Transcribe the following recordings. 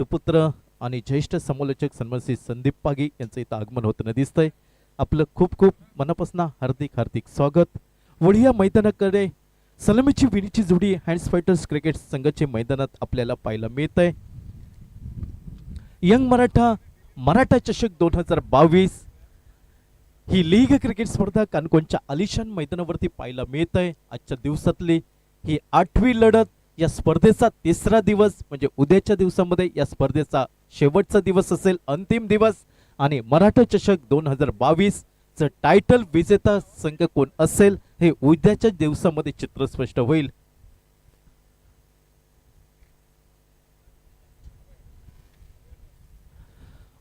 सुपुत्र आणि ज्येष्ठ समालोचक सन्मानसी संदीप पागी यांचं इथं आगमन होताना दिसतंय। आपलं खूप खूप मनापासून हार्दिक हार्दिक स्वागत। वडिया मैदानाकडे सलामीची विणीची जोडी हँड्स फायटर्स क्रिकेट संघाचे मैदानात आपल्याला पाहायला मिळतंय। यंग मराठा चषक 2022 ही लीग क्रिकेट स्पर्धा कानकोणच्या आलिशान मैदानावरती पाहायला मिळतंय। आजच्या दिवसातली ही 8वी लढत। या स्पर्धेचा तिसरा दिवस म्हणजे उद्याच्या दिवसामध्ये या स्पर्धेचा शेवटचा दिवस असेल, अंतिम दिवस। आणि मराठा चषक 2022 चं टायटल विजेता संघ कोण असेल हे उद्याच्या दिवसामध्ये चित्र स्पष्ट होईल।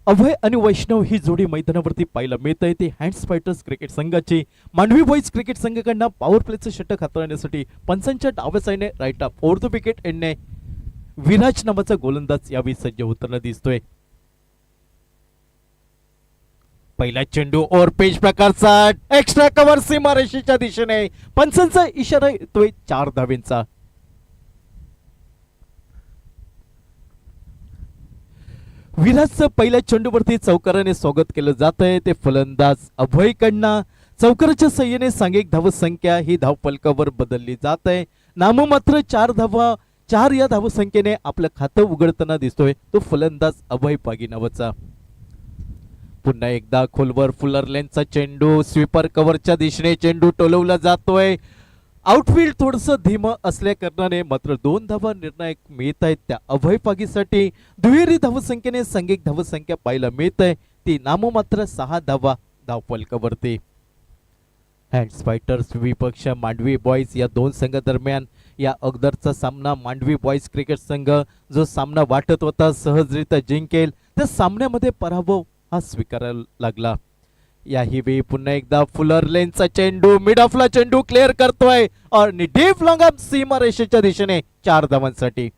अभय आणि वैष्णव ही जोडी मैदानावरती पाहायला मिळते। ते हँड्स फायटर्स क्रिकेट संघाची मांडवी बॉयज क्रिकेट संघाकडून पॉवर प्लेचं षटक हाताळण्यासाठी पंचांच्या डाव्या साईडने राईट ऑफ फोर्थ विकेट एंडने विराज नावाचा गोलंदाज यावेळी सज्ज होताना दिसतोय। पहिला चेंडू ओव्हर पेज प्रकारचा एक्स्ट्रा कव्हर सीमारेषेच्या दिशेने, पंचांचा इशारा येतोय 4 धावेंचा। विराजचं पहिल्या चेंडूवरती चौकाराने स्वागत केलं जात आहे। ते फलंदाज अभय कडनं चौकाराच्या सहाय्याने सांघिक धावसंख्या ही धावफलकावर बदलली जात आहे। नाममात्र 4 या धावसंख्येने आपलं खातं उघडताना दिसतोय तो फलंदाज अभय पागी नावाचा। पुन्हा एकदा खोलवर फुलर लेनचा चेंडू स्वीपर कव्हरच्या दिशेने चेंडू टोलवला जातोय। आउटफील्ड थोडस धीमं असल्या कारणाने मात्र 2 धावा निर्णायक मिळत आहेत त्या अभय पागीसाठी। दुहेरी धावसंख्येने सांघिक धावसंख्या पाहायला मिळत आहे ती नाममात्र 6 धावा धावफलकावरती। हँड्स फायटर्स विपक्ष मांडवी बॉयज या 2 संघादरम्यान या अगोदरचा सामना मांडवी बॉयज क्रिकेट संघ जो सामना वाटत होता सहजरित्या जिंकेल त्या सामन्यामध्ये पराभव हा स्वीकारायला लागला। याही वेळी पुन्हा एकदा फुलर लेनचा चेंडू मिड ऑफला चेंडू क्लिअर करतोय आणि डीप लॉंग ऑफ सीमा रेषेच्या दिशेने 4 धावांसाठी।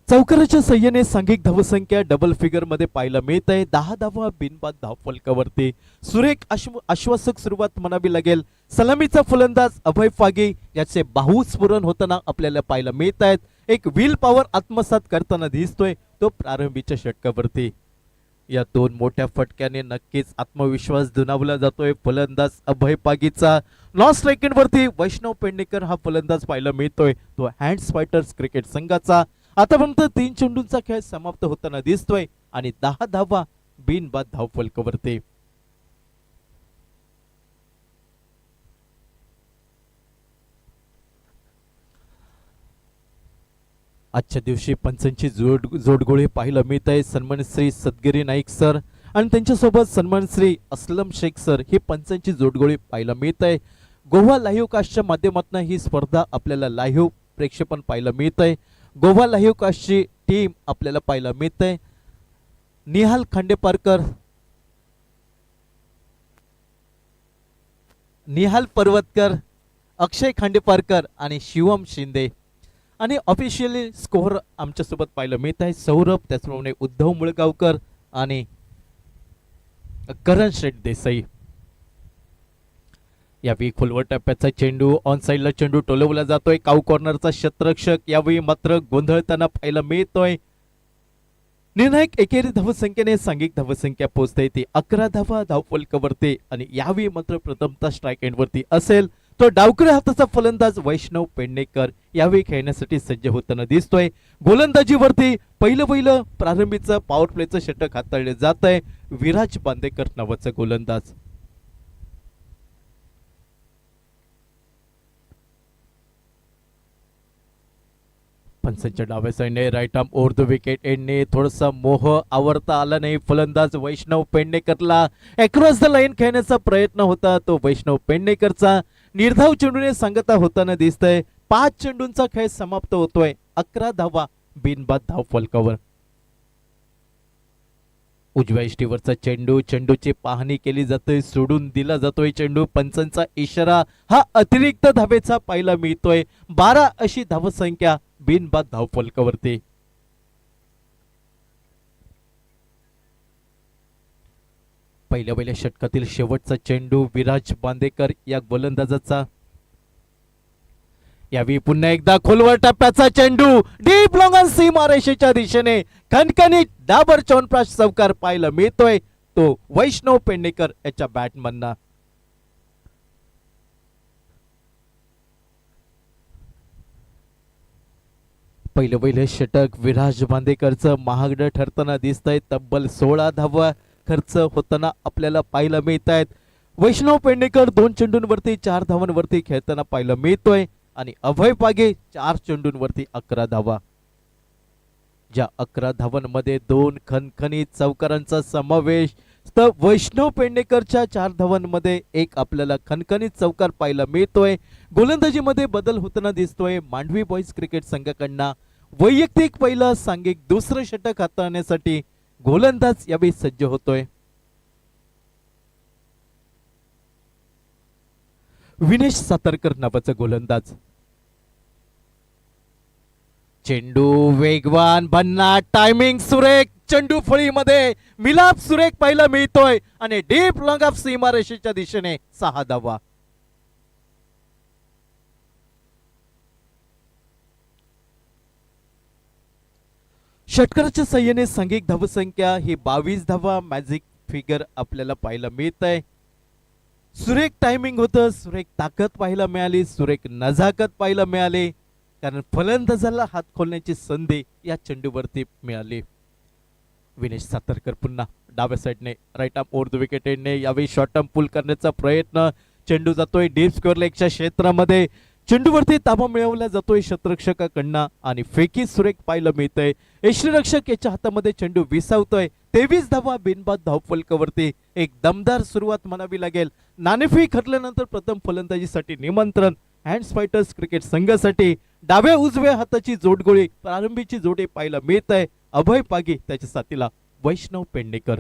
चौकाराच्या सहाय्याने सांघिक धावसंख्या डबल फिगर मध्ये पाहायला मिळत आहे। 10 धावा बिनबाद धावफलकावरती सुरेख आश्वासक सुरुवात म्हणावी लागेल। सलामीचा फलंदाज अभय फागी याचे बाहुस्फुरण होताना आपल्याला पाहायला मिळत आहेत। एक व्हील पॉवर आत्मसात करताना दिसतोय तो प्रारंभीच्या षटकावरती। या 2 मोठ्या फटक्याने नक्कीच आत्मविश्वास दुणावला जातोय फलंदाज अभय पागीचा। लॉस्ट सेकंड वरती वैष्णव पेडणेकर हा फलंदाज पाहायला मिळतोय तो हँड्स फायटर्स क्रिकेट संघाचा। आतापर्यंत 3 चेंडूंचा खेळ समाप्त होताना दिसतोय आणि 10 धावा बिनबाद धावफलकावरती। आजच्या दिवशी पंचांची जोडगोळी पाहायला मिळत आहे। सन्मान श्री सदगिरी नाईक सर आणि त्यांच्यासोबत सन्मान श्री असलम शेख सर ही पंचांची जोडगोळी पाहायला मिळत आहे। गोवा लाईव्ह कास्टच्या माध्यमातून ही स्पर्धा आपल्याला लाईव्ह प्रेक्षेपण पाहायला मिळत आहे। गोवा लाईव्ह कास्टची टीम आपल्याला पाहायला मिळत आहे। निहाल खांडेपारकर, निहाल पर्वतकर, अक्षय खांडेपारकर आणि शिवम शिंदे आणि ऑफिशियली स्कोअर आमच्या सोबत पाहायला मिळत आहे सौरभ, त्याचप्रमाणे उद्धव मुळगावकर आणि करण शेठ देसाई। यावेळी खोलवर टप्प्याचा चेंडू ऑन साइडला चेंडू टोलवला जातोय। काऊ कॉर्नरचा क्षेत्ररक्षक यावेळी मात्र गोंधळताना पाहायला मिळतोय। निर्णायक एकेरी धावसंख्येने सांघिक धावसंख्या पोहोचते ती 11 धावा धावफलकावरती आणि यावेळी मात्र प्रथमतः स्ट्राइक एंड वरती असेल तो डावकऱ्या हाताचा फलंदाज वैष्णव पेडणेकर यावेळी खेळण्यासाठी सज्ज होताना दिसतोय। गोलंदाजीवरती पहिलं प्रारंभीचं पॉवर प्लेचं षटक हाताळले जात आहे विराज बांदेकर नावाचा गोलंदाज। पंचांच्या डाव्या साईडने right arm over the wicket एंडने थोडासा मोह आवरता आला नाही फलंदाज वैष्णव पेडणेकरला। अक्रॉस द लाईन खेळण्याचा प्रयत्न होता तो वैष्णव पेडणेकरचा। निर्धाव चेंडूने सांगता होताना दिसतंय 5 चेंडूंचा खेळ समाप्त होतोय 11 धावा बिनबाद धावफलकावर। उजव्या इष्टीवरचा चेंडूची पाहणी केली जाते सोडून दिला जातोय चेंडू। पंचांचा इशारा हा अतिरिक्त धावेचा पाहायला मिळतोय। 12 अशी धावसंख्या बिनबाद धावफलकावरती। पहिल्या षटकातील शेवटचा चेंडू विराज बांदेकर या गोलंदाजाचा. यावेळी पुन्हा एकदा खोलवर टप्प्याचा चेंडू डीप लॉंग ऑन सीमारेषेच्या दिशेने खणखणीत डाबर चौनप्राश चौकार पाहायला मिळतोय तो वैष्णव पेडणेकर याच्या बॅटमनना. पहिलं षटक विराज बांदेकरचं महागडं ठरताना दिसतंय. तब्बल 16 धावा खर्च होताना आपल्याला पाहायला मिळत आहेत. वैष्णव पेडणेकर 2 चेंडूंवरती 4 धावांवरती खेळताना पाहायला मिळतोय आणि अभय पागे 4 चेंडूंवरती 11 धावा. ज्या 11 धावांमध्ये 2 खणखणीत चौकारांचा समावेश, तर वैष्णव पेडणेकरच्या 4 धावांमध्ये एक आपल्याला खणखणीत चौकार पाहायला मिळतोय. गोलंदाजीमध्ये बदल होताना दिसतोय. मांडवी बॉईज क्रिकेट संघाकडनं वैयक्तिक पहिलं सांघिक दुसरं षटक हाताळण्यासाठी गोलंदाज यावेळी सज्ज होतोय. विनेश सातारकर नावाचा गोलंदाज. चेंडू वेगवान, भन्नाट, टायमिंग सुरेख, चेंडू फळीमध्ये मिलाप सुरेख पाहायला मिळतोय आणि डीप लॉंग ऑफ सीमारेषेच्या दिशेने 6 धावा. षटकाराच्या सहाय्याने सांघिक धावसंख्या ही 22 धावा मॅजिक फिगर आपल्याला पाहायला मिळत आहे. सुरेख टायमिंग होतं, सुरेख ताकद पाहायला मिळाली, सुरेख नजाकत पाहायला मिळाली, कारण फलंदाजाला हात खोलण्याची संधी या चेंडूवरती मिळाली. विनेश सातारकर पुन्हा डाव्या साईडने right arm over the wicket एंडने यावेळी शॉर्ट टर्म पुल करण्याचा प्रयत्न. चेंडू जातोय डीप स्क्वेअर लेगच्या क्षेत्रामध्ये. चेंडूवरती ताबा मिळवला जातोय शतरक्षकाकडनं आणि फेकी सुरेख पाहायला मिळतंय. यष्टीरक्षक याच्या हातामध्ये चेंडू विसावतोय. 23 धावा बिनबाद धावफलकावरती एक दमदार सुरुवात म्हणावी लागेल. नाणेफेक हरल्यानंतर प्रथम फलंदाजीसाठी निमंत्रण हँड्स फायटर्स क्रिकेट संघासाठी. डाव्या उजव्या हाताची जोडगोळी प्रारंभीची जोडी पाहायला मिळत आहे. अभय पागे त्याच्या साथीला वैष्णव पेडणेकर.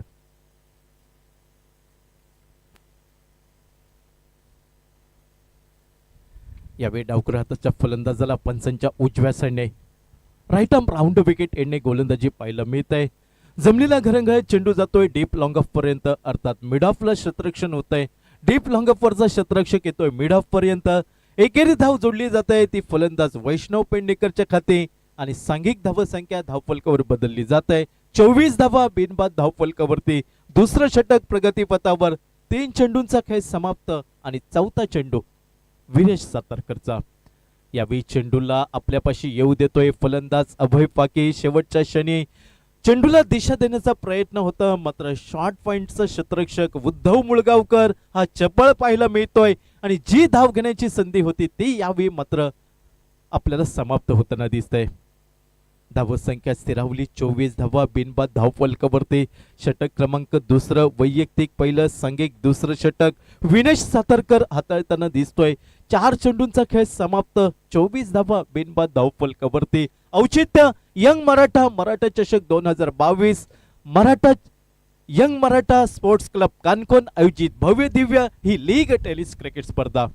यावेळी डावकर हाताच्या फलंदाजाला पंचांच्या उजव्या साईडने राईट आर्म राऊंड विकेट एंडने गोलंदाजी पाहायला मिळत आहे. जमलेला घरंगळत चेंडू जातोय डीप लॉंग ऑफ पर्यंत, अर्थात मिड ऑफला क्षेत्ररक्षण होत आहे. डीप लॉंग ऑफ वरचा क्षेत्ररक्षक येतोय मिड ऑफ पर्यंत. एकेरी धाव जोडली जात आहे, ती फलंदाज वैष्णव पेडणेकरच्या खाते आणि सांघिक धावसंख्या धावफलकावर बदलली जात आहे. 24 धावा बिनबाद धावफलकावरती दुसरं षटक प्रगतीपथावर. 3 चेंडूंचा खेळ समाप्त आणि चौथा चेंडू विनेश सातारकरचा. यावेळी चेंडूला आपल्यापाशी येऊ देतोय फलंदाज अभय पाके. शेवटच्या क्षणी चेंडूला दिशा देण्याचा प्रयत्न होता, मात्र शॉर्ट पॉइंटचा क्षेत्ररक्षक उद्धव मुळगावकर हा चपळ पाहायला मिळतोय आणि जी धाव घेण्याची संधी होती ती यावेळी मात्र आपल्याला समाप्त होताना दिसतंय. धावसंख्या स्थिरावली 24 धावा बिनबाद धावफलकावरती. षटक क्रमांक दुसरं वैयक्तिक पहिलं सांघिक दुसरं षटक विनेश सातारकर हाताळताना दिसतोय. 4 चेंडूंचा खेळ समाप्त. 24 धावा बिनबाद धावफलकावरती. औचित्य यंग मराठा चषक 2022 Maratha young Maratha sports club Canacona आयोजित भव्य दिव्य ही लीग टेनिस क्रिकेट स्पर्धा.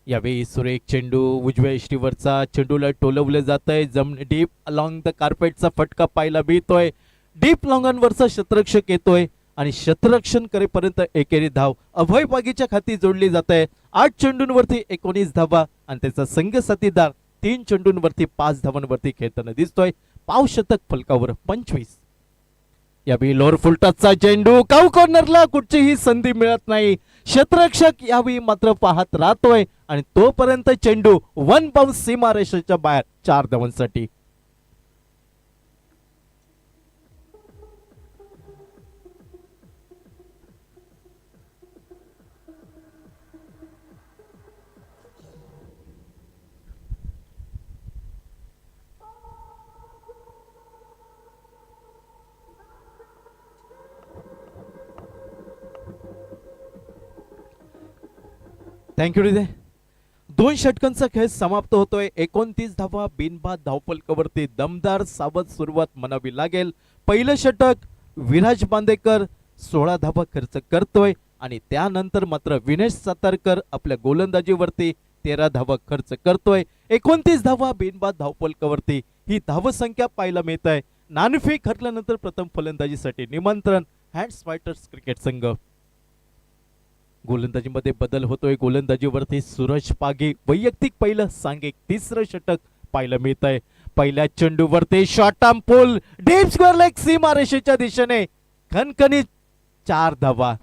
यावेळी सुरेख चेंडू उजव्या इष्टीवरचा. चेंडूला टोलवलं जात आहे. डीप अलॉंग द कार्पेटचा फटका पाहायला मिळतोय. डीप लॉंगॉनवरचा क्षेत्ररक्षक येतोय आणि क्षेत्ररक्षण करेपर्यंत एकेरी धाव अभय पागीच्या खाती जोडली जात आहे. 8 चेंडूंवरती 19 धावा आणि त्याचा संघ साथीदार 3 चेंडूंवरती 5 धावांवरती खेळताना दिसतोय. पाव शतक फलकावर 25. यावेळी लोअर फुलटचचा चेंडू काऊ कॉर्नरला कुठचीही संधी मिळत नाही. क्षेत्ररक्षक यावेळी मात्र पाहत राहतोय आणि तोपर्यंत चेंडू 1 बाउन्स सीमारेषेच्या बाहेर 4 धावांसाठी. थँक्यू रिदे. 2 षटकांचा खेळ समाप्त होतोय. 29 धावा बिनबाद धावफलकावरती दमदार सावध सुरुवात म्हणावी लागेल. पहिलं षटक विराज बांदेकर 16 धावा खर्च करतोय आणि त्यानंतर मात्र विनेश सातारकर आपल्या गोलंदाजीवरती 13 धावा खर्च करतोय. 29 धावा बिनबाद धावफलकावरती ही धावसंख्या पाहायला मिळत आहे. नाणेफेक हरल्यानंतर प्रथम फलंदाजीसाठी निमंत्रण हँड्स फायटर्स क्रिकेट संघ. गोलंदाजीमध्ये बदल होतोय. गोलंदाजीवरती सूरज पागे वैयक्तिक पहिलं सांघिक तिसरं षटक पाहायला मिळत आहे. पहिल्या चेंडूवरती short arm pull deep square leg सीमारेषेच्या दिशेने खणखणीत 4 धावा.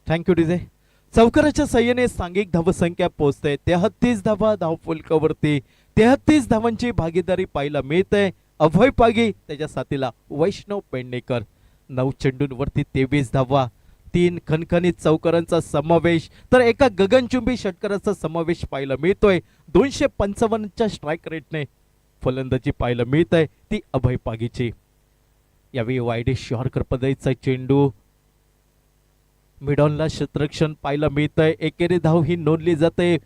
Thank you DJ. चौकाराच्या साह्याने सांघिक धावसंख्या पोहोचते 33 धावा धावफलकावरती. 33 धावांची भागीदारी पाहायला मिळते. अभय पागी त्याच्या साथीला वैष्णव पेडणेकर. 9 चेंडूंवरती 23 धावा. 3 खणखणीत चौकारांचा समावेश तर एका गगनचुंबी षटकाराचा समावेश पाहायला मिळतोय. 255च्या स्ट्राईक रेटने फलंदाजी पाहायला मिळत आहे ती अभय पागीची. यावेळी वायडे शॉर्कर पदाचा चेंडू मिडॉनला क्षेत्ररक्षण पाहायला मिळतंय. एकेरी धाव ही नोंदली जाते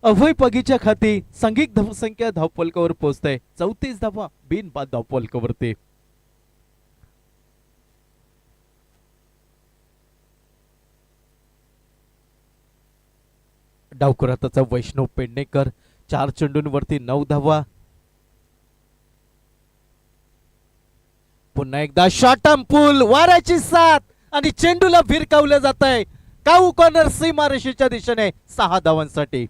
अभय पागीच्या खाती. सांघिक धावसंख्या धावफलकावर पोहोचते 34 धावा बिनबाद धावफलकावरती. डावखुराताचा वैष्णव पेडणेकर 4 चेंडूंवरती 9 धावा. पुन्हा एकदा शॉर्ट आर्म पुल वाऱ्याची साथ आणि चेंडूला भिरकावलं जात आहे. काऊ कॉर्नर सीमारेषेच्या दिशेने 6 धावांसाठी.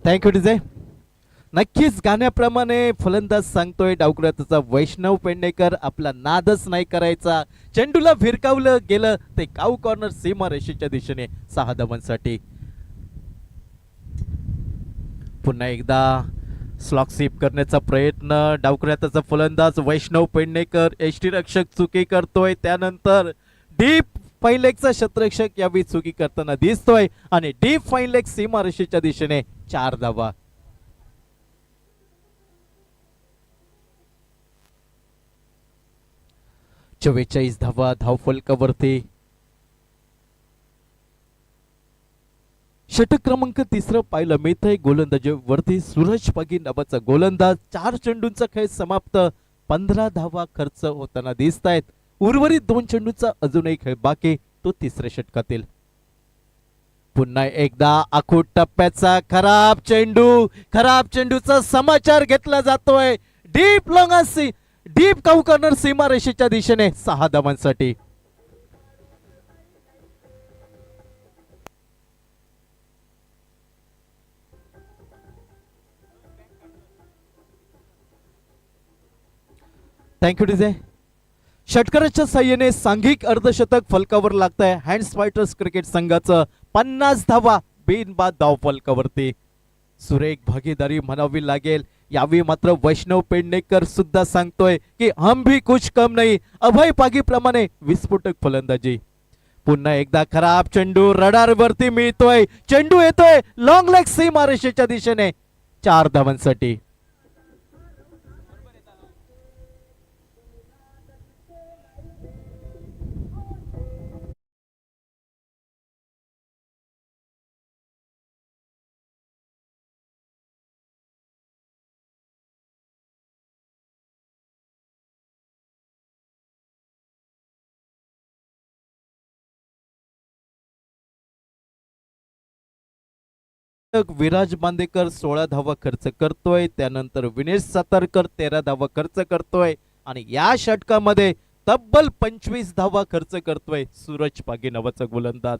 Thank you DJ. नक्कीच गाण्याप्रमाणे फलंदाज सांगतोय डावखुराताचा वैष्णव पेडणेकर आपला नादच नाही करायचा. चेंडूला भिरकावलं गेलं ते काऊ कॉर्नर सीमारेषेच्या दिशेने 6 धावांसाठी. पुन्हा एकदा स्लॉक स्वीप करण्याचा प्रयत्न डावखुराताचा फलंदाज वैष्णव पेडणेकर. यष्टीरक्षक चुकी करतोय. त्यानंतर डीप फाईन लेगचा क्षेत्ररक्षक यावेळी चुकी करताना दिसतोय आणि डीप फाईन लेग सीमारेषेच्या दिशेने 4 धावा. चव्वेचाळीस धावा धावफलकावरती. षटक क्रमांक 3 पाहायला मिळतंय. गोलंदाजीवरती सूरज पागी नावाचा गोलंदाज. 4 चेंडूंचा खेळ समाप्त. 15 धावा खर्च होताना दिसत आहेत. उर्वरित 2 चेंडूचा अजूनही खेळ बाकी तो 3ऱ्या षटकातील. पुन्हा एकदा आखूड टप्प्याचा खराब चेंडू. खराब चेंडूचा समाचार घेतला जातोय. डीप लॉंग डीप काऊ कॉर्नर सीमारेषेच्या दिशेने 6 धावांसाठी. Thank you DJ. षटकाराच्या साह्याने सांघिक अर्धशतक फलकावर लागत आहे हँड्स फायटर्स क्रिकेट संघाचं. 50 धावा बिनबाद धावफलकावरती. सुरेख भागीदारी म्हणावी लागेल. यावेळी मात्र वैष्णव पेडणेकर सुद्धा सांगतोय की हम भी कुछ कम नहीं. अभय पागी प्रमाणे विस्फोटक फलंदाजी. पुन्हा एकदा खराब चेंडू रडार वरती मिळतोय. चेंडू येतोय लॉंग लेग सीमारेषेच्या दिशेने 4 धावांसाठी. विराज बांदेकर 16 धावा खर्च करतोय. त्यानंतर विनेश सातारकर 13 धावा खर्च करतोय आणि या षटकामध्ये तब्बल 25 धावा खर्च करतोय सूरज पागी नावाचा गोलंदाज.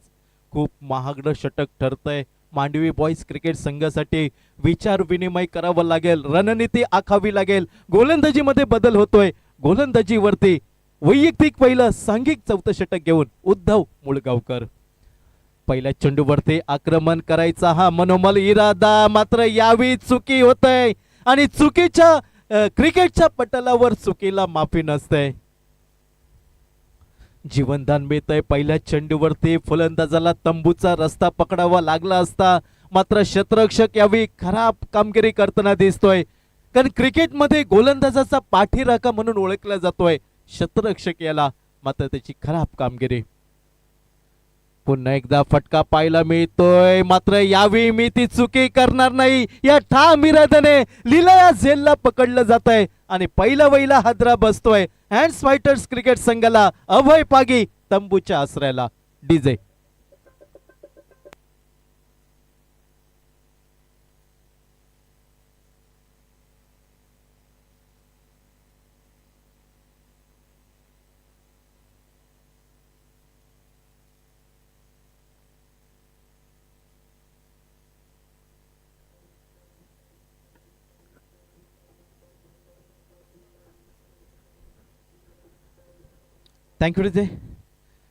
खूप महागडं षटक ठरतंय. मांडवी बॉयज क्रिकेट संघासाठी विचार विनिमय करावा लागेल. रणनीती आखावी लागेल. गोलंदाजीमध्ये बदल होतोय. गोलंदाजीवरती वैयक्तिक पहिलं सांघिक 4थं षटक घेऊन उद्धव मुळगावकर. पहिल्या चेंडूवरती आक्रमण करायचा हा मनोमल इरादा. मात्र यावेळी चुकी होतय आणि चुकीच्या क्रिकेटच्या पटलावर चुकीला माफी नसते. जीवनदान मिळतंय. पहिल्या चेंडूवरती फलंदाजाला तंबूचा रस्ता पकडावा लागला असता. मात्र क्षेत्ररक्षक यावेळी खराब कामगिरी करताना दिसतोय. कारण क्रिकेटमध्ये गोलंदाजाचा पाठीराखा म्हणून ओळखला जातोय क्षेत्ररक्षक याला, मात्र त्याची खराब कामगिरी. पुन्हा एकदा फटका पाहायला मिळतोय, मात्र यावेळी मी ती चुकी करणार नाही या ठाम इराद्याने लीला झेलला पकडलं जात आहे आणि पहिला वहिला हादरा बसतोय हँड्स फायटर्स क्रिकेट संघाला अभय पागी तंबूच्या आसऱ्याला. DJ thank you DJ.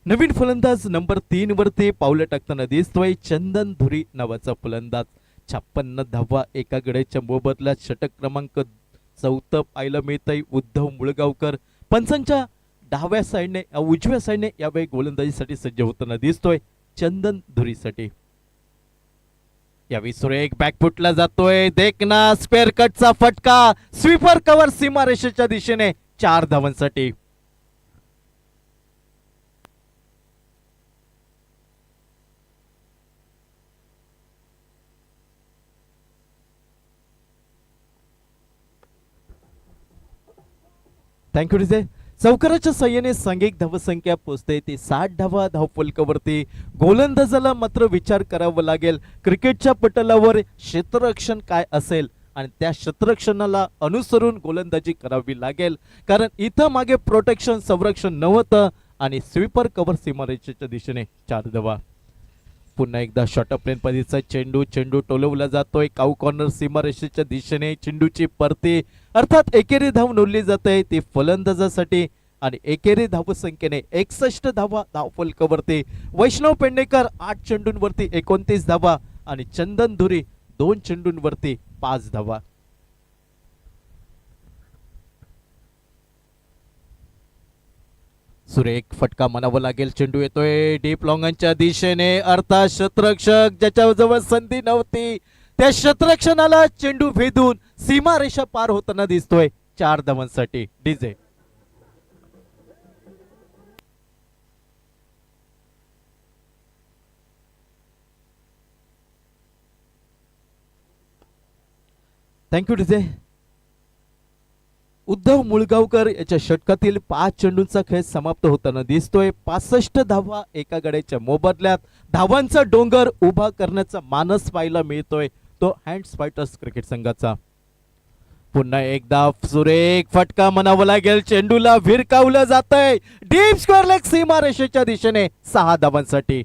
नवीन फलंदाज नंबर 3 वरती पावलं टाकताना दिसतोय चंदन धुरी नावाचा फलंदाज. 56 धावा एका गड्याच्या मोबदल्यात षटक क्रमांक 4 पाहायला मिळतंय उद्धव मुळगावकर. पंचांच्या डाव्या साईडने उजव्या साईडने यावेळी गोलंदाजीसाठी सज्ज होताना दिसतोय चंदन धुरीसाठी. यावेळी सुरेख बॅकफुटला जातोय, देखना स्क्वेअर कटचा फटका, स्वीपर कव्हर सीमारेषेच्या दिशेने 4 धावांसाठी. Thank you DJ. चौकाराच्या साह्याने सांघिक धावसंख्या पोहोचते ती 60 धावा धावफलकावरती. गोलंदाजाला मात्र विचार करावा लागेल क्रिकेटच्या पटलावर क्षेत्ररक्षण काय असेल आणि त्या क्षेत्ररक्षणाला अनुसरून गोलंदाजी करावी लागेल, कारण इथं मागे प्रोटेक्शन संरक्षण नव्हतं आणि स्वीपर कव्हर सीमारेषेच्या दिशेने 4 धावा. पुन्हा एकदा शॉर्ट प्लेन पद्धतीचा चेंडू टोलवला जातोय काऊ कॉर्नर सीमारेषेच्या दिशेने. चेंडूची परती अर्थात एकेरी धाव नोंदली जाते ती फलंदाजासाठी आणि एकेरी धावसंख्येने 61 धावा धावफलकावरती. वैष्णव पेडणेकर 8 चेंडूंवरती 29 धावा आणि चंदन धुरी 2 चेंडूंवरती 5 धावा. सुरेख फटका म्हणावा लागेल. चेंडू येतोय डीप लॉंगांच्या दिशेने, अर्थात क्षेत्ररक्षक ज्याच्याजवळ संधी नव्हती त्या क्षेत्ररक्षणाला चेंडू भेदून सीमारेषा पार होताना दिसतोय 4 धावांसाठी. DJ thank you DJ. Uddhav Mulgaonkar याच्या षटकातील 5 चेंडूंचा खेळ समाप्त होताना दिसतोय. 65 धावा एका गड्याच्या मोबदल्यात धावांचा डोंगर उभा करण्याचा मानस पाहायला मिळतोय तो हँड्स फायटर्स क्रिकेट संघाचा. पुन्हा एकदा सुरेख फटका म्हणावा लागेल. चेंडूला भिरकावलं जातंय डीप स्क्वेअर लेग सीमारेषेच्या दिशेने 6 धावांसाठी.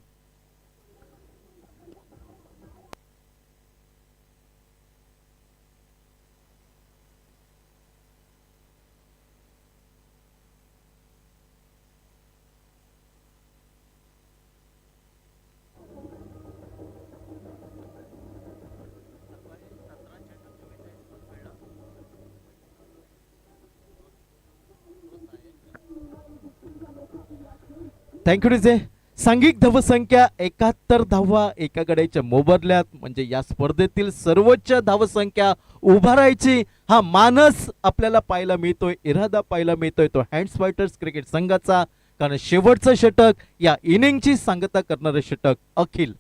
Thank you DJ. सांघिक धावसंख्या 71 धावा एका गड्याच्या मोबदल्यात, म्हणजे या स्पर्धेतील सर्वोच्च धावसंख्या उभारायची हा मानस आपल्याला पाहायला मिळतोय, इरादा पाहायला मिळतोय तो हँड्स फायटर्स क्रिकेट संघाचा. कारण शेवटचं षटक या इनिंगची सांगता करणारे षटक अखिल.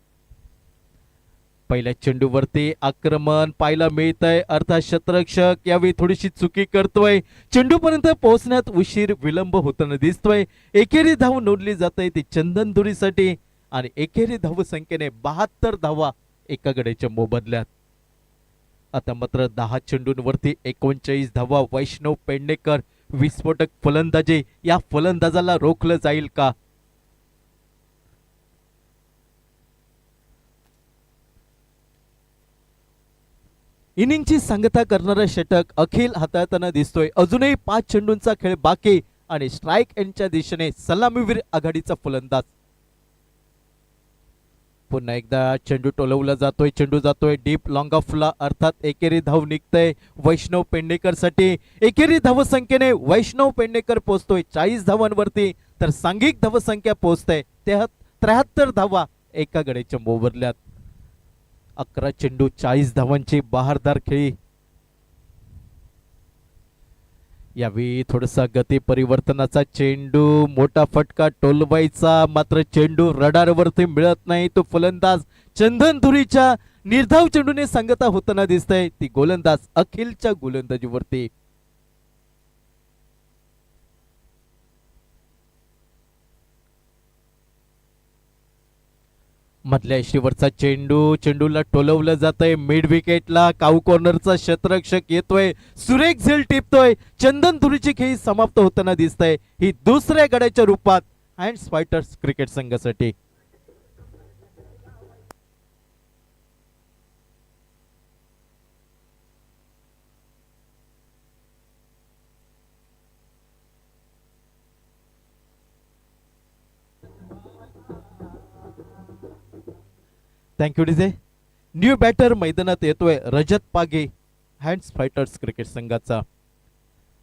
पहिल्या चेंडूवरती आक्रमण पाहायला मिळतंय, अर्थात क्षेत्ररक्षक यावेळी थोडीशी चुकी करतोय. चेंडूपर्यंत पोहोचण्यात उशीर विलंब होताना दिसतोय. एकेरी धाव नोंदली जाते ती चंदन धुरीसाठी आणि एकेरी धाव संख्येने 72 धावा एका गड्याच्या मोबदल्यात. आता मात्र 10 चेंडूंवरती 39 धावा. वैष्णव पेडणेकर विस्फोटक फलंदाजी, या फलंदाजाला रोखलं जाईल का? इनिंगची सांगता करणारा षटक अखिल हाताळताना दिसतोय. अजूनही 5 चेंडूंचा खेळ बाकी आणि स्ट्राइक एंडच्या दिशेने सलामीवीर आघाडीचा फलंदाज. पुन्हा एकदा चेंडू टोलवला जातोय, चेंडू जातोय डीप लॉंग ऑफला, अर्थात एकेरी धाव निघतंय वैष्णव पेडणेकर साठी. एकेरी धावसंख्येने वैष्णव पेडणेकर पोहोचतोय 40 धावांवरती, तर सांघिक धावसंख्या पोहोचते 73 धावा एका गड्याच्या मोबदल्यात. 11 चेंडू 40 धावांची बहारदार खेळी. यावेळी थोडासा गती परिवर्तनाचा चेंडू, मोठा फटका टोलवायचा, मात्र चेंडू रडारवरती मिळत नाही. तो फलंदाज चंदन धुरीच्या निर्धाव चेंडूने सांगता होताना दिसतंय. ती गोलंदाज अखिलच्या गोलंदाजीवरती. मधल्या यष्टीवरचा चेंडूला टोलवलं जातंय मिड विकेटला. काऊ कॉर्नरचा क्षेत्ररक्षक येतोय, सुरेख झेल टिपतोय. चंदन धुरीची खेळी समाप्त होताना दिसतंय. ही दुसऱ्या गड्याच्या रूपात हँड्स फायटर्स क्रिकेट संघासाठी. Thank you DJ. न्यू बॅटर मैदानात येतोय रजत पागे, हँड्स फायटर्स क्रिकेट संघाचा.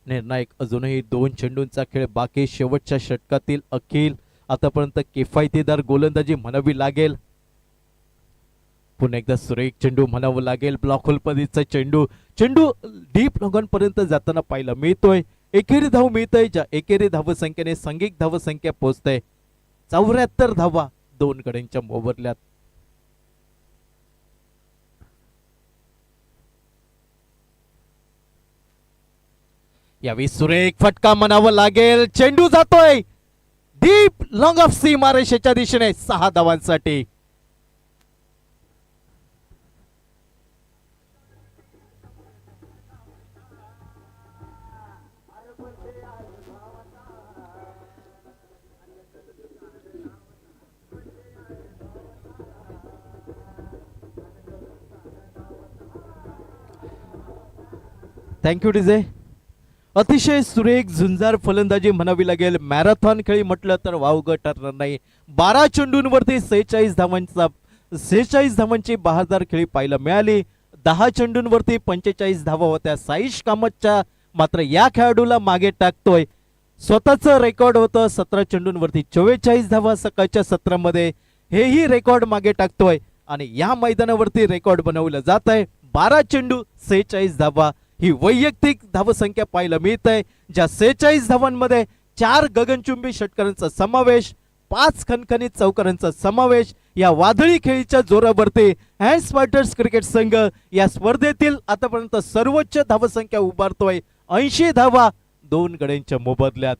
निर्णायक अजूनही 2 चेंडूंचा खेळ बाकी. शेवटच्या षटकातील अखिल आतापर्यंत किफायतीदार गोलंदाजी म्हणावी लागेल. पुन्हा एकदा सुरेख चेंडू म्हणावं लागेल. ब्लॉक होल पद्धतीचा चेंडू डीप लॉंगॉनपर्यंत जाताना पाहायला मिळतोय. एकेरी धाव मिळतंय, ज्या एकेरी धावसंख्येने सांघिक धावसंख्या पोहोचते 74 धावा 2 गड्यांच्या मोबदल्यात. यावेळी सुरेख फटका म्हणावं लागेल. चेंडू जातोय डीप लॉंग ऑफ सीमारेषेच्या दिशेने 6 धावांसाठी. Thank you DJ. अतिशय सुरेख झुंजार फलंदाजी म्हणावी लागेल. मॅरेथॉन खेळी म्हटलं तर वावगं ठरणार नाही. 12 चेंडूंवरती 46 धावांची बहारदार खेळी पाहायला मिळाली. 10 चेंडूंवरती 45 धावा होत्या साईश कामतच्या. मात्र या खेळाडूला मागे टाकतोय. स्वतःचं रेकॉर्ड होतं 17 चेंडूंवरती 44 धावा सकाळच्या सत्रामध्ये. हेही रेकॉर्ड मागे टाकतोय आणि या मैदानावरती रेकॉर्ड बनवलं जात आहे. 12 चेंडू 46 धावा ही वैयक्तिक धावसंख्या पाहायला मिळत आहे. ज्या 46 धावांमध्ये 4 गगनचुंबी षटकारांचा समावेश, 5 खणखणीत चौकारांचा समावेश. या वादळी खेळीच्या जोरावरती हँड्स फायटर्स क्रिकेट संघ या स्पर्धेतील आतापर्यंत सर्वोच्च धावसंख्या उभारतोय. 80 धावा 2 गड्यांच्या मोबदल्यात.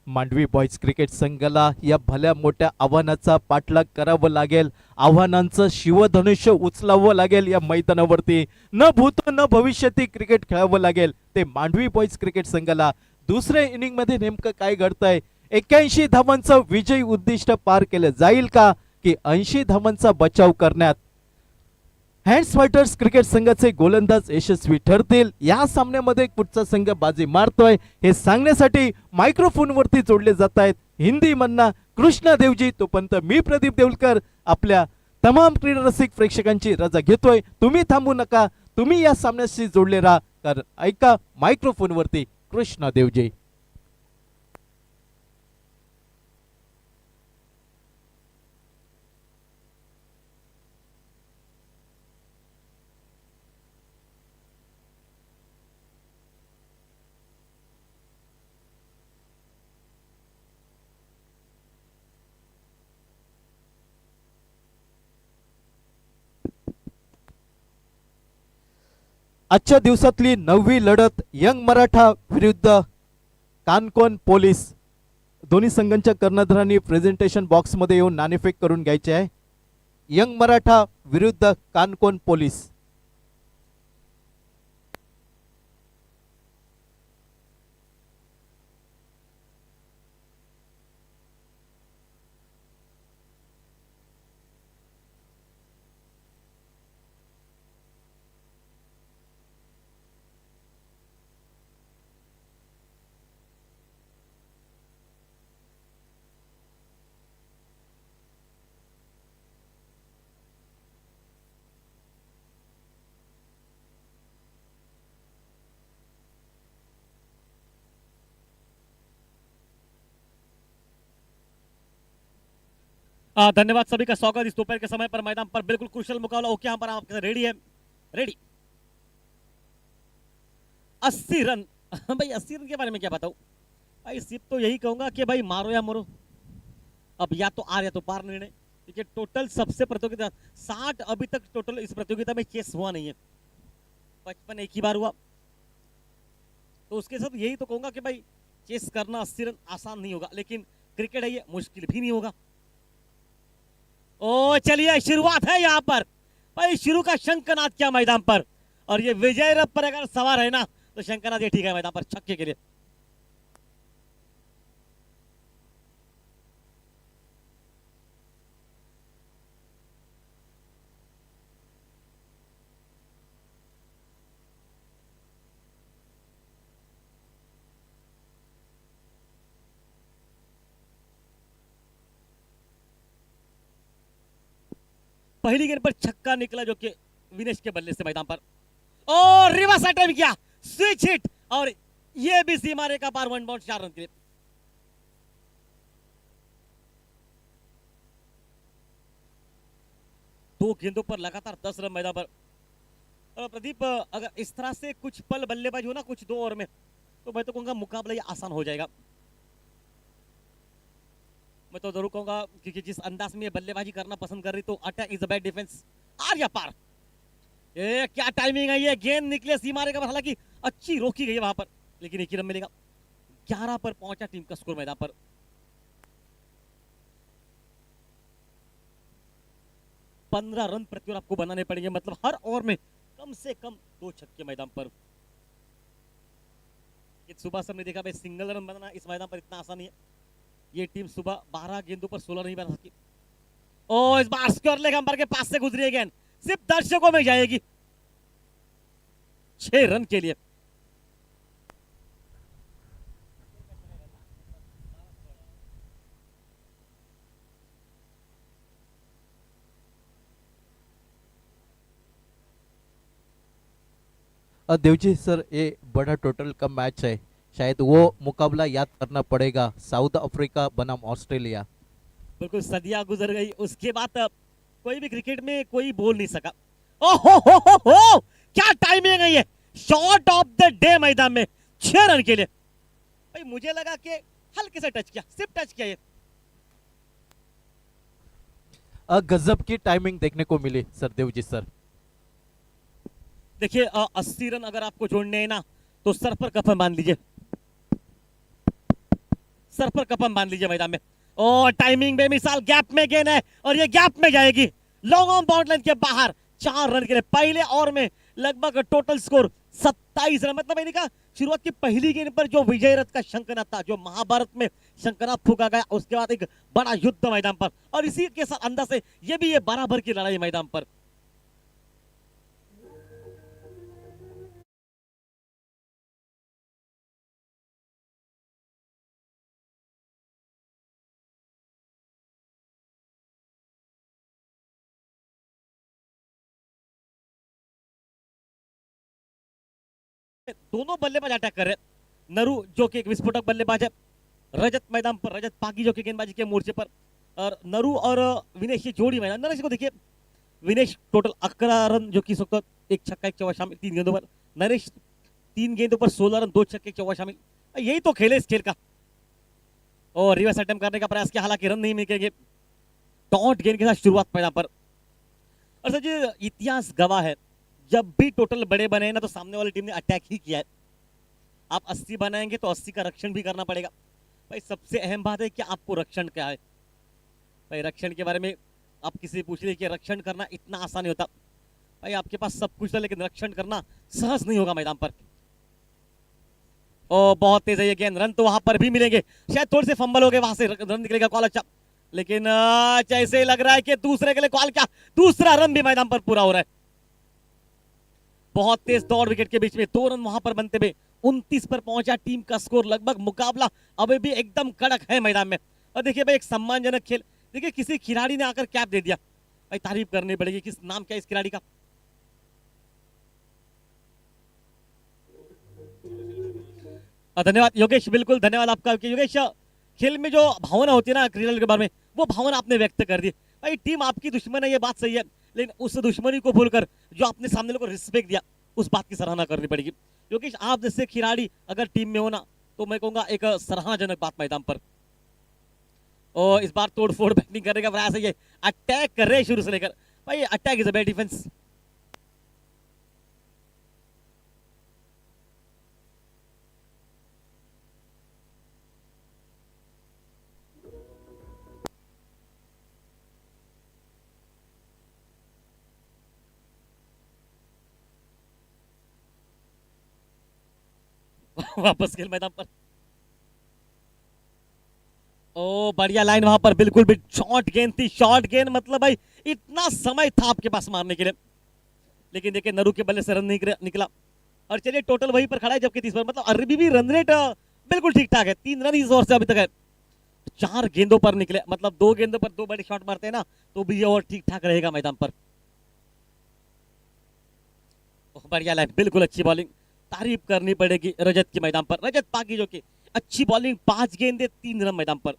मांडवी बॉयज क्रिकेट संघाला या भल्या मोठ्या आव्हानाचा पाठलाग करावं लागेल. आव्हानांचं शिवधनुष्य उचलावं लागेल. या मैदानावरती न भूत न भविष्यातील क्रिकेट खेळावं लागेल. ते मांडवी बॉयज क्रिकेट संघाला दुसऱ्या इनिंग मध्ये नेमकं काय घडतंय. 81 धावांचं विजयी उद्दिष्ट पार केलं जाईल का, की 80 धावांचा बचाव करण्यात हँड्स फायटर्स क्रिकेट संघाचे गोलंदाज यशस्वी ठरतील. या सामन्यामध्ये कुठचा संघ बाजी मारतोय हे सांगण्यासाठी मायक्रोफोन वरती जोडले जात आहेत हिंदी मन्ना कृष्णा देवजी. तोपर्यंत मी प्रदीप देवलकर आपल्या तमाम क्रीडा रसिक प्रेक्षकांची रजा घेतोय. तुम्ही थांबू नका, तुम्ही या सामन्याशी जोडले राहा. कारण ऐका मायक्रोफोन वरती कृष्णा देवजी. आजच्या दिवसातली 9वी लढत यंग मराठा विरुद्ध कानकोन पोलीस. दोन्ही संघांच्या कर्णधारांनी प्रेझेंटेशन बॉक्स मध्ये येऊन नाणेफेक करून घ्यायचे आहे. यंग मराठा विरुद्ध कानकोन पोलीस. धन्यवाद सभी का स्वागत इस दोपहर के समय पर मैदान पर बिल्कुल क्रुशियल मुकाबला ओके यहाँ पर आपके रेडी है रेडी 80 रन भाई 80 रन के बारे में क्या बताऊं भाई, सिर्फ तो यही कहूंगा कि भाई मारो या मरो, अब या तो आर या तो पार निर्णय। देखिए टोटल सबसे प्रतियोगिता 60 अभी तक टोटल इस प्रतियोगिता में चेस हुआ नहीं है, 55 एक ही बार हुआ। तो उसके साथ यही तो कहूंगा कि भाई चेस करना 80 रन आसान नहीं होगा, लेकिन क्रिकेट है ये, मुश्किल भी नहीं होगा। ओ चलिए शुरुआत है यहाँ पर भाई, शुरू का शंखनाद क्या मैदान पर, और ये विजय रथ पर अगर सवार है ना तो शंखनाद ये ठीक है मैदान पर छक्के के लिए। पहली गेंद पर छक्का निकला जो कि विनेश के बल्ले से मैदान पर, और रिवर्स अटैम्प किया, स्विच हिट, और ये भी सीमा रेखा पार, 1 बाउंड 4 रन के लिए। दो गेंदों पर लगातार 10 रन मैदान पर। और प्रदीप अगर इस तरह से कुछ पल बल्लेबाजी हो ना कुछ 2 ओवर में, तो मैं तो कहूंगा मुकाबला ये आसान हो जाएगा। मैं तो जरूर कहूंगा क्योंकि जिस अंदाज में ये बल्लेबाजी करना पसंद कर रही, तो attack is a bad defence. आर या पार, ये क्या टाइमिंग है, ये गेंद निकले सीमा रेखा पर, हालांकि अच्छी रोकी गई है वहां पर, लेकिन एक ही रन मिलेगा। 11 पर पहुंचा टीम का स्कोर मैदान पर। 15 रन प्रति ओवर आपको बनाने पड़ेंगे, मतलब हर ओवर में कम से कम 2 छक्के मैदान पर। सुबह से हमने देखा भाई सिंगल रन बनाना इस मैदान पर इतना आसान नहीं है। ये टीम सुबह 12 गेंदों पर 16 नहीं बना सकी। ओ इस बार स्कोर लेग अंपायर के पास से गुजरी है गेंद, सिर्फ दर्शकों में जाएगी 6 रन के लिए। देवजी सर, ये बड़ा टोटल का मैच है, शायद वो मुकाबला याद करना पड़ेगा, साउथ अफ्रीका बनाम ऑस्ट्रेलिया। बिल्कुल सदियां गुजर गई, उसके बाद कोई भी क्रिकेट में कोई बोल नहीं सका। हो क्या टाइमिंग है ये, शॉट ऑफ द डे मैदान में 6 रन के लिए। भाई मुझे लगा कि हल्के से टच किया, सिर्फ टच किया ये। गजब की टाइमिंग देखने को मिली सर देवजी सर। देखिए 80 रन अगर आपको जोड़ने हैं ना, तो सर पर कफन बांध लीजिए, सर पर कफन बांध लीजिए मैदान में। और टाइमिंग बेमिसाल, गैप में गेंद है और ये गैप में जाएगी, लॉन्ग ऑन बाउंड लाइन के बाहर, 4 रन के लिए। पहले ओवर में लगभग टोटल स्कोर 27 रन, मतलब मैंने कहा शुरुआत की पहली गेंद पर जो विजय रथ का शंखनाद था, जो महाभारत में शंखनाद फूका गया, उसके बाद एक बड़ा युद्ध मैदान पर, और इसी के साथ अंदर से ये भी ये बराबर की लड़ाई मैदान पर। दोनों बल्लेबाज अटैक कर रहे, नरू जो कि एक विस्फोटक बल्लेबाज है, रजत मैदान पर, रजत पागी जो कि गेंदबाजी के मोर्चे पर, और नरू और विनेश ये जोड़ी मैदान। नरेश को देखिए, विनेश टोटल 11 रन जो कि सकता, एक छक्का एक चौका शामिल 3 गेंदों पर। नरेश 3 गेंदों पर 16 रन 2 छक्के एक चौका शामिल। यही तो खेल है इस खेल का। और रिवर्स अटेम्प्ट करने का प्रयास किया, हालांकि रन नहीं मिलेंगे। टॉन्ट गेंद के साथ शुरुआत मैदान पर। और सर जी इतिहास गवाह है, जब भी टोटल बड़े बने ना तो सामने वाली टीम ने अटैक ही किया है। आप 80 बनाएंगे तो 80 का रक्षण भी करना पड़ेगा। भाई सबसे अहम बात है कि आपको रक्षण क्या है। भाई रक्षण के बारे में आप किसी से पूछ लीजिए कि रक्षण करना इतना आसान नहीं होता। भाई आपके पास सब कुछ है लेकिन रक्षण करना सहज नहीं होगा मैदान पर। ओ बहुत तेज है ये गेंद, रन तो वहां पर भी मिलेंगे, शायद थोड़े से फंबल हो गए, वहां से रन निकलेगा कॉल अच्छा, लेकिन ऐसे लग रहा है कि दूसरे के लिए कॉल, क्या दूसरा रन भी मैदान पर पूरा हो रहा है। बहुत तेज दौड़ विकेट के बीच में 2 रन वहां पर बनते हुए 29 पर पहुंचा टीम का स्कोर। लगभग मुकाबला अभी भी एकदम कड़क है मैदान में। और देखिए भाई एक सम्मानजनक खेल, देखिए किसी खिलाड़ी ने आकर कैप दे दिया, भाई तारीफ करनी पड़ेगी। किस नाम क्या है इस खिलाड़ी का? धन्यवाद योगेश, बिल्कुल धन्यवाद आपका। योगेश खेल में जो भावना होती है ना क्रिकेट के बारे में, वो भावना आपने व्यक्त कर दी। भाई टीम आपकी दुश्मन है ये बात सही है, लेकिन उस दुश्मनी को भूलकर जो आपने सामने लोगों को रिस्पेक्ट दिया, उस बात की सराहना करनी पड़ेगी। योगेश, आप जैसे खिलाड़ी अगर टीम में हो ना, तो मैं कहूंगा एक सराहनाजनक बात मैदान पर। और इस बार तोड़फोड़ बैटिंग करने का प्रयास है, ये अटैक कर रहे हैं शुरू से लेकर। भाई attack is a bad defence. वापस खेल मैदान पर। ओ बढ़िया लाइन वहां पर, बिल्कुल भी शॉर्ट गेंद थी, शॉर्ट गेंद मतलब भाई इतना समय था आपके पास मारने के लिए, लेकिन देखिए नरू के बल्ले से रन निकला। और चलिए टोटल वहीं पर खड़ा है, जबकि 30 पर मतलब अरबी भी रन रेट बिल्कुल ठीक ठाक है, 3 रन इस ओवर से अभी तक है। 4 गेंदों पर निकले, मतलब 2 गेंदों पर 2 बड़े शॉट मारते हैं ना, तो भी ये ओवर ठीक ठाक रहेगा मैदान पर। बढ़िया लाइन, बिल्कुल अच्छी बॉलिंग, तारीफ करनी पड़ेगी रजत की मैदान पर, रजत पागी जो कि अच्छी बॉलिंग, 5 गेंदे 3 रन मैदान पर।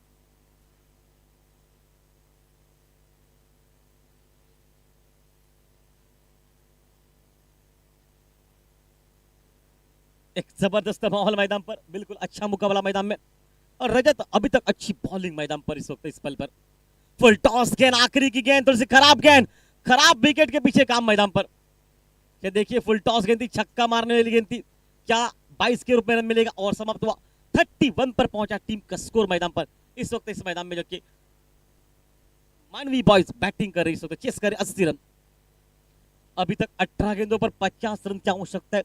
एक जबरदस्त माहौल मैदान पर, बिल्कुल अच्छा मुकाबला मैदान में। और रजत अभी तक अच्छी बॉलिंग मैदान पर इस वक्त, इस पल पर। फुल टॉस गेंद, आखिरी की गेंद थोड़ी सी खराब गेंद, खराब विकेट के पीछे काम मैदान पर। ये देखिए फुल टॉस गेंद थी, छक्का मारने वाली गेंद थी, क्या 22 के रूप में रन मिलेगा? और समाप्त हुआ 31 पर पहुंचा टीम का स्कोर मैदान पर इस वक्त, इस मैदान में जो कि मानवी बॉयज बैटिंग कर रही, इस वक्त चेस कर रही 80 रन। अभी तक 18 गेंदों पर 50 रन की आवश्यकता है।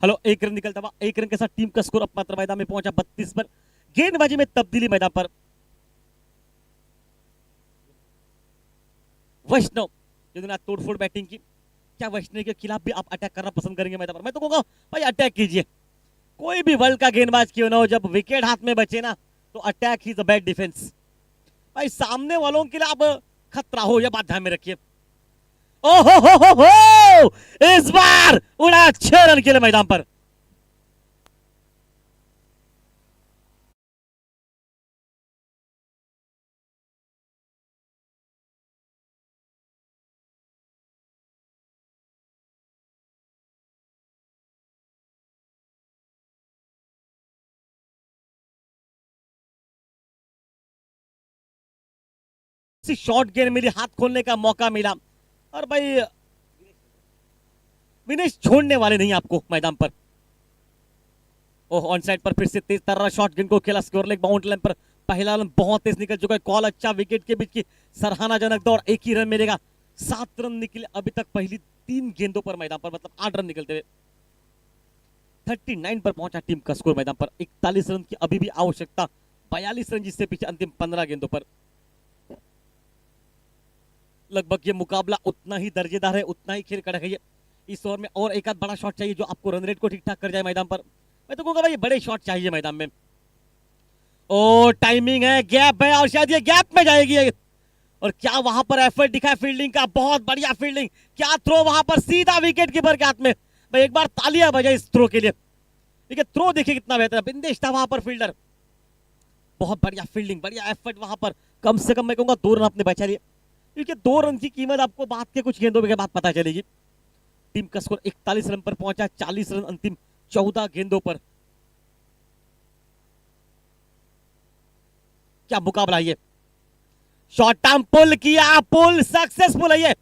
हेलो, 1 रन निकलता हुआ, 1 रन के साथ टीम का स्कोर अब मात्र मैदान में पहुंचा 32 पर। गेंदबाजी में तब्दीली मैदान पर। वैष्णव जिन्होंने तोड़फोड़ बैटिंग की, क्या वैष्णव के खिलाफ भी आप अटैक करना पसंद करेंगे मैदान पर? मैं तो कहूंगा भाई अटैक कीजिए, कोई भी वर्ल्ड का गेंदबाज क्यों ना हो, जब विकेट हाथ में बचे ना, तो attack is a bad defence. भाई सामने वालों के लिए आप खतरा हो, यह बात ध्यान में रखिए। ओहो हो, इस बार उड़ा 6 रन के लिए मैदान पर। शॉर्ट गेंद मिली, हाथ खोलने का मौका मिला, और भाई विनेश छोड़ने वाले नहीं आपको मैदान पर। ओह ऑन साइड पर फिर से तेज तर्रा शॉट गेंद को खेला, स्कोर लेग बाउंड्री लाइन पर। पहला रन बहुत तेज निकल चुका है, कॉल अच्छा, विकेट के बीच की सराहनाजनक दौड़, 1 ही रन मिलेगा। 7 रन निकले अभी तक पहली 3 गेंदों पर मैदान पर, मतलब 8 रन निकलते हुए 39 पर पहुंचा टीम का स्कोर मैदान पर। 41 रन की अभी भी आवश्यकता, 42 रन जिससे पीछे अंतिम 15 गेंदों पर। लगभग ये मुकाबला उतना ही दर्जेदार है, उतना ही खेल कड़क है। इस ओवर में और एक आध बड़ा शॉट चाहिए जो आपको रन रेट को ठीक ठाक कर जाए मैदान पर। मैं तो कहूंगा भाई बड़े शॉट चाहिए मैदान में। ओ टाइमिंग है, गैप है, और शायद ये गैप में जाएगी। और क्या वहां पर एफर्ट दिखा है फील्डिंग का, बहुत बढ़िया फील्डिंग, क्या थ्रो वहां पर, सीधा विकेट कीपर के हाथ में। भाई एक बार तालियां बजाए इस थ्रो के लिए, देखिए थ्रो देखिए कितना बेहतर है, बिंदेश था वहां पर फील्डर, बहुत बढ़िया फील्डिंग, बढ़िया एफर्ट वहां पर। कम से कम मैं कहूंगा 2 रन आपने बचा लिए, क्योंकि 2 रन की कीमत आपको बाद के कुछ गेंदों के बाद पता चलेगी। टीम का स्कोर 41 रन पर पहुंचा, 40 रन अंतिम 14 गेंदों पर। क्या मुकाबला है ये, शॉर्ट टर्म पुल किया, पुल सक्सेसफुल है ये।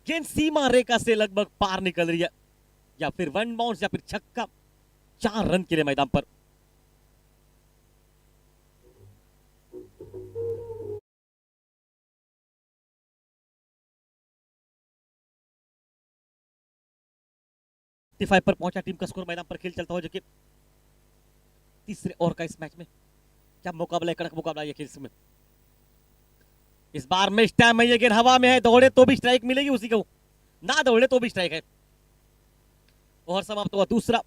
गेंद सीमा रेखा से लगभग पार निकल रही है, या फिर वन बाउंस या फिर छक्का। 4 रन के लिए मैदान पर। 45 पर पहुंचा टीम का स्कोर। मैदान पर खेल चलता हुआ जो कि तीसरे ओवर का इस मैच में क्या मुकाबला है, कड़क मुकाबला ये खेल में। इस बार में टाइम है, ये गेंद हवा में है, दौड़े तो भी स्ट्राइक मिलेगी उसी को, ना दौड़े तो भी स्ट्राइक है। ओवर समाप्त हुआ दूसरा।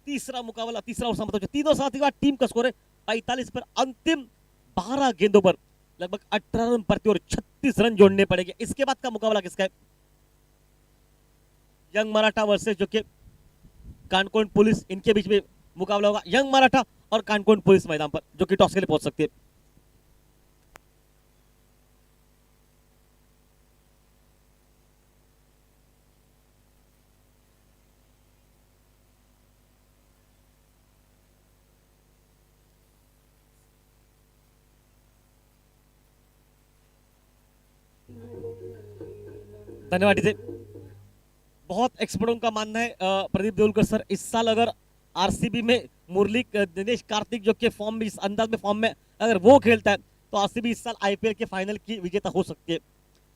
तीसरा मुकाबला, तीसरा ओवर समाप्त हो चुका। तीनों साथी का टीम का स्कोर है 45 पर। अंतिम 12 गेंदों पर लगभग 18 रन प्रति और 36 रन जोड़ने पड़ेंगे। इसके बाद का मुकाबला किसका है? यंग मराठा वर्सेस जो कि कानकोन पुलिस, इनके बीच में मुकाबला होगा। यंग मराठा और कानकोन पुलिस मैदान पर, जो कि टॉस के लिए पहुंच सकती है। धन्यवाद जी। बहुत एक्सपर्टों का मानना है प्रदीप देवलकर सर, इस साल अगर आरसीबी में मुरली दिनेश कार्तिक जो के फॉर्म में, इस अंदाज में फॉर्म में अगर वो खेलता है तो आरसीबी इस साल आईपीएल के फाइनल की विजेता हो सकती है।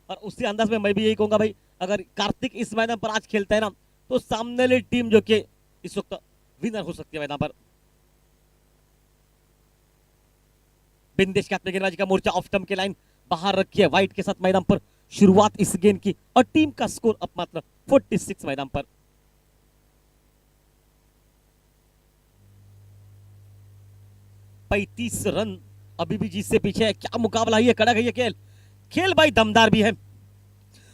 और उसी अंदाज में मैं भी यही कहूंगा भाई, अगर कार्तिक इस मैदान पर आज खेलता है ना तो सामने वाली टीम जो कि इस वक्त विनर हो सकती है मैदान पर। बिंदेश के हाथ में गेंदबाजी का मोर्चा, ऑफ स्टंप के लाइन बाहर रखी है वाइट के साथ मैदान पर। शुरुआत इस गेंद की और टीम का स्कोर अब मात्र 46 मैदान पर। पैंतीस रन अभी भी जीत से पीछे है। क्या मुकाबला है ये, कड़क है ये खेल। खेल भाई दमदार भी है।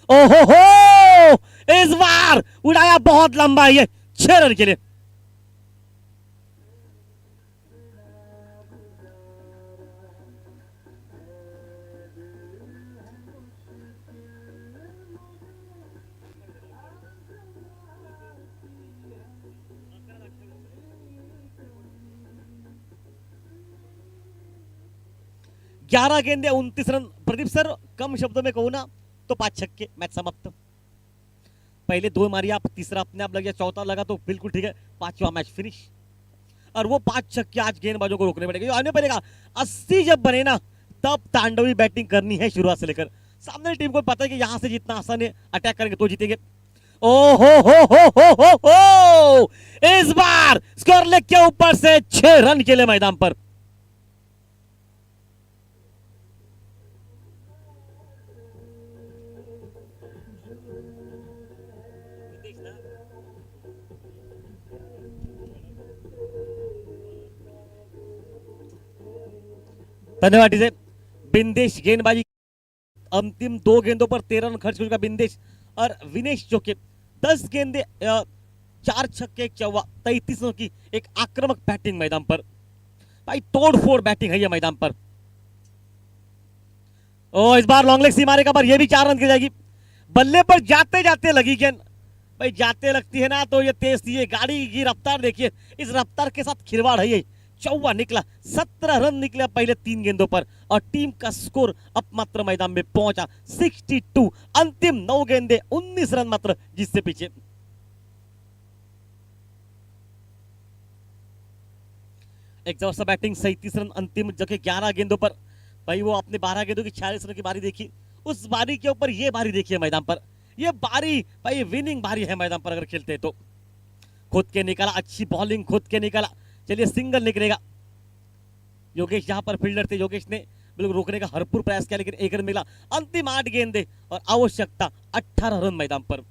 ओहो हो, इस बार उड़ाया बहुत लंबा है ये, 6 रन के लिए। ग्यारह गेंदे 29 रन। प्रदीप सर कम शब्दों में कहूं ना तो 5 छक्के, मैच समाप्त। पहले 2 मारी आप, तीसरा अपने आप लग गया, चौथा लगा तो बिल्कुल ठीक है, 5वां मैच फिनिश। और वो 5 छक्के आज गेंदबाजों को रोकने पड़ेगा, आने पड़ेगा। 80 जब बने ना तब तांडवी बैटिंग करनी है शुरुआत से लेकर। सामने टीम को पता है कि यहां से जितना आसान है, अटैक करेंगे तो जीतेंगे। ओ हो, इस बार स्कोर लेग के ऊपर से 6 रन के लिए मैदान पर। धन्यवाद डीजे। बिंदेश गेंदबाजी, अंतिम 2 गेंदों पर 13 रन खर्च हो चुका बिंदेश। और विनेश जो के 10 गेंदे 4 छक्के 1 चौवा, 33 रन की एक आक्रामक बैटिंग मैदान पर। भाई तोड़फोड़ बैटिंग है ये मैदान पर। ओ इस बार लॉन्ग लेग सी मारेगा पर ये भी 4 रन की जाएगी। बल्ले पर जाते जाते लगी गेंद, भाई जाते लगती है ना तो ये तेज थी। ये गाड़ी की रफ्तार देखिए, इस रफ्तार के साथ खिलवाड़ है ये। 14 निकला, 17 रन निकला पहले 3 गेंदों पर। और टीम का स्कोर अब मात्र मैदान में पहुंचा 62। अंतिम 9 गेंदे 19 रन मात्र जिससे पीछे। एक जबरदस्त बैटिंग, 37 रन अंतिम जगह 11 गेंदों पर। भाई वो अपने 12 गेंदों की 46 रन की बारी देखी, उस बारी के ऊपर ये बारी देखिए मैदान पर। ये बारी भाई विनिंग बारी है मैदान पर अगर खेलते तो। खुद के निकाला, अच्छी बॉलिंग खुद के निकाला। चलिए सिंगल निकलेगा। योगेश यहां पर फील्डर थे, योगेश ने बिल्कुल रोकने का भरपूर प्रयास किया लेकिन 1 रन मिला। अंतिम 8 गेंदे और आवश्यकता 18 रन मैदान पर।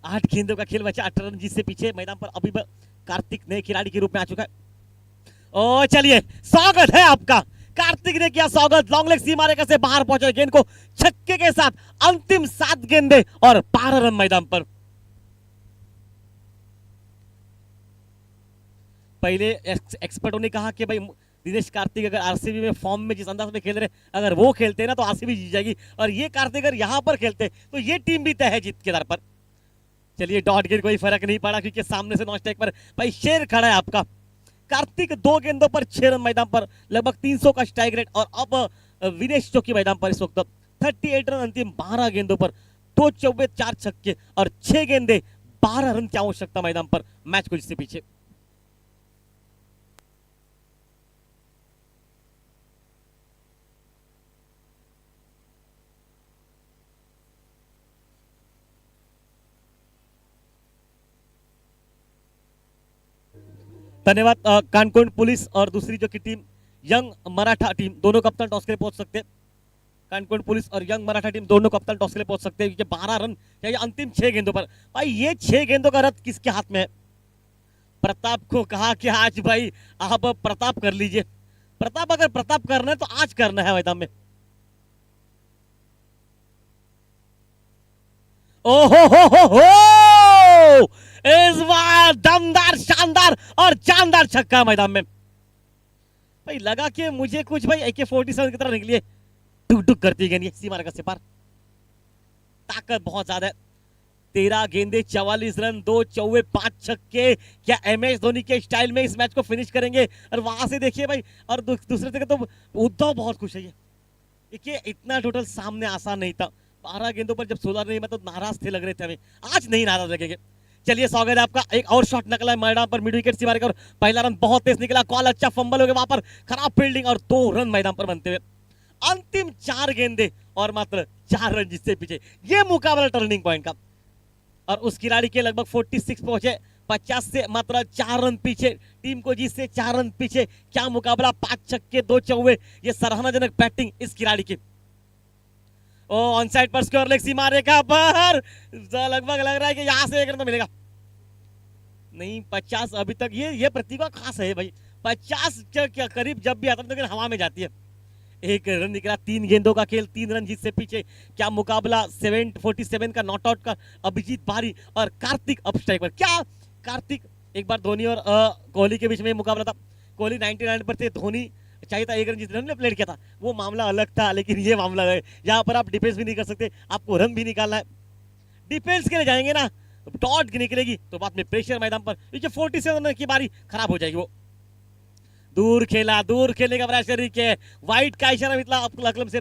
आठ गेंदों का खेल बचा, 18 रन जिससे पीछे मैदान पर अभी कार्तिक नए खिलाड़ी के रूप में आ चुका है। ओ चलिए स्वागत है आपका। कार्तिक ने किया स्वागत, लॉन्ग लेग सीमा रेखा से बाहर पहुंचे गेंद को छक्के के साथ। अंतिम 7 गेंदे और 12 रन मैदान पर। पहले एक्सपर्टों ने कहा कि भाई दिनेश कार्तिक अगर आरसीबी में फॉर्म में जिस अंदाज में खेल रहे, अगर वो खेलते ना तो आरसीबी जीत जाएगी। और ये कार्तिक अगर यहां पर खेलते तो ये टीम भी तय है जीत के दर पर। चलिए डॉट गेंद कोई फर्क नहीं पड़ा क्योंकि सामने से नॉन स्ट्राइक पर भाई शेर खड़ा है आपका। कार्तिक 2 गेंदों पर 6 रन मैदान पर, लगभग 300 का स्ट्राइक रेट। और अब विनेश जो की मैदान पर इस वक्त 38 रन अंतिम 12 गेंदों पर। 2 चौके 4 छक्के और 6 गेंदे 12 रन की आवश्यकता मैदान पर मैच को जिससे पीछे। धन्यवाद। कानकोण पुलिस और दूसरी जो की टीम यंग मराठा टीम, दोनों कप्तान टॉस के लिए पहुंच सकते हैं। कानकोण पुलिस और यंग मराठा टीम दोनों कप्तान टॉस के लिए पहुंच सकते हैं, क्योंकि 12 रन चाहिए अंतिम 6 गेंदों पर। भाई ये 6 गेंदों का रथ किसके हाथ में है? प्रताप को कहा कि आज भाई आप प्रताप कर लीजिए। प्रताप अगर प्रताप करना है तो आज करना है मैदान में। ओहो इस बार दमदार शानदार और जानदार छक्का मैदान में। भाई लगा कि मुझे कुछ भाई AK-47 की तरह निकली है, टुक टुक करती गेंद सीमा रेखा से पार। ताकत बहुत ज्यादा है। 13 गेंदे 44 रन 2 चौके 5 छक्के। क्या MS धोनी के स्टाइल में इस मैच को फिनिश करेंगे? और वहां से देखिए भाई, और दूसरे जगह तो उद्धव बहुत खुश है। ये इतना टोटल सामने आसान नहीं था। 12 गेंदों पर जब 16 नहीं, मतलब नाराज थे लग रहे थे हमें, आज नहीं नाराज लगेंगे। चलिए स्वागत है आपका। एक और शॉट निकला है मैदान पर मिड विकेट से मारकर, पहला रन बहुत तेज निकला, कॉल अच्छा, फंबल हो गया वहां पर, खराब फील्डिंग और 2 रन मैदान पर बनते हुए। अंतिम 4 गेंदे और मात्र 4 रन जिससे पीछे ये मुकाबला टर्निंग पॉइंट का। और उस खिलाड़ी के लगभग 46 पहुंचे, 50 से मात्र 4 रन पीछे, टीम को जिससे 4 रन पीछे। क्या मुकाबला, 5 छक्के 2 चौके, ये सराहनाजनक बैटिंग इस खिलाड़ी की। ऑन साइड पर स्कोर लेग सीमा रेखा पर लगभग लग रहा है कि यहां से 1 रन तो मिलेगा नहीं। 50 अभी तक ये प्रतिभा खास है भाई। 50 के करीब जब भी आता है, लेकिन हवा में जाती है। 1 रन निकला, 3 गेंदों का खेल, 3 रन जिससे पीछे। क्या मुकाबला 47 का नॉट आउट का अभिजीत बारी और कार्तिक अप स्ट्राइक पर। क्या कार्तिक, एक बार धोनी और कोहली के बीच में मुकाबला था। कोहली 99 पर थे, धोनी चाहिए था 1 रन जिस रन ने प्लेड किया था, वो मामला अलग था। लेकिन ये मामला है, यहाँ पर आप डिफेंस भी नहीं कर सकते, आपको रन भी निकालना है। डिफेंस के लिए जाएंगे ना, डॉट निकलेगी तो बाद में प्रेशर मैदान पर, 47 रन की बारी खराब हो जाएगी। वो दूर खेला, दूर खेलने का बड़ा शरीक है। वाइट का इशारा मिला अकलम से,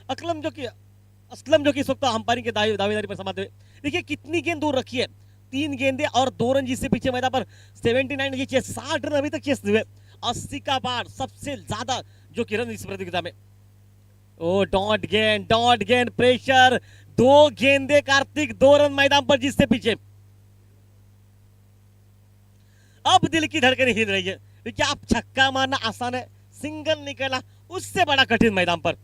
असलम जो कि इस वक्त अंपायरिंग के दावेदारी पर समाते हुए। देखिए कितनी गेंद दूर रखी है, 3 गेंदे और 2 रन जिससे पीछे मैदान पर। 79 की चेस, 60 रन अभी तक चेस हुए, 80 का बार सबसे ज्यादा जो कि रन इस प्रतियोगिता में। ओ डॉट गेंद प्रेशर, 2 गेंदे कार्तिक, 2 रन मैदान पर जिससे पीछे। अब दिल की धड़कन हिल रही है, क्योंकि आप छक्का मारना आसान है, सिंगल निकला उससे बड़ा कठिन मैदान पर।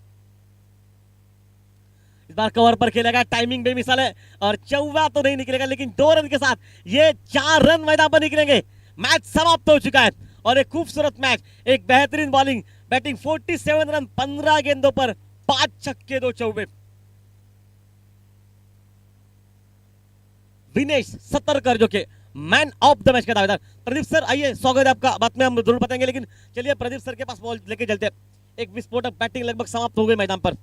इस बार कवर पर खेलेगा, टाइमिंग बेमिसाल है और चौवा तो नहीं निकलेगा, लेकिन 2 रन के साथ ये 4 रन मैदान पर निकलेंगे। मैच समाप्त हो चुका है और एक खूबसूरत मैच, एक बेहतरीन बॉलिंग बैटिंग, 47 रन 15 गेंदों पर, 5 छक्के 2 चौके। विनेश सतरकर जो के मैन ऑफ द मैच का दावेदार। प्रदीप सर आइए, स्वागत है आपका, बाद में हम जरूर बताएंगे, लेकिन चलिए प्रदीप सर के पास बॉल लेके चलते हैं। एक विस्फोटक बैटिंग लगभग समाप्त हो गई मैदान पर।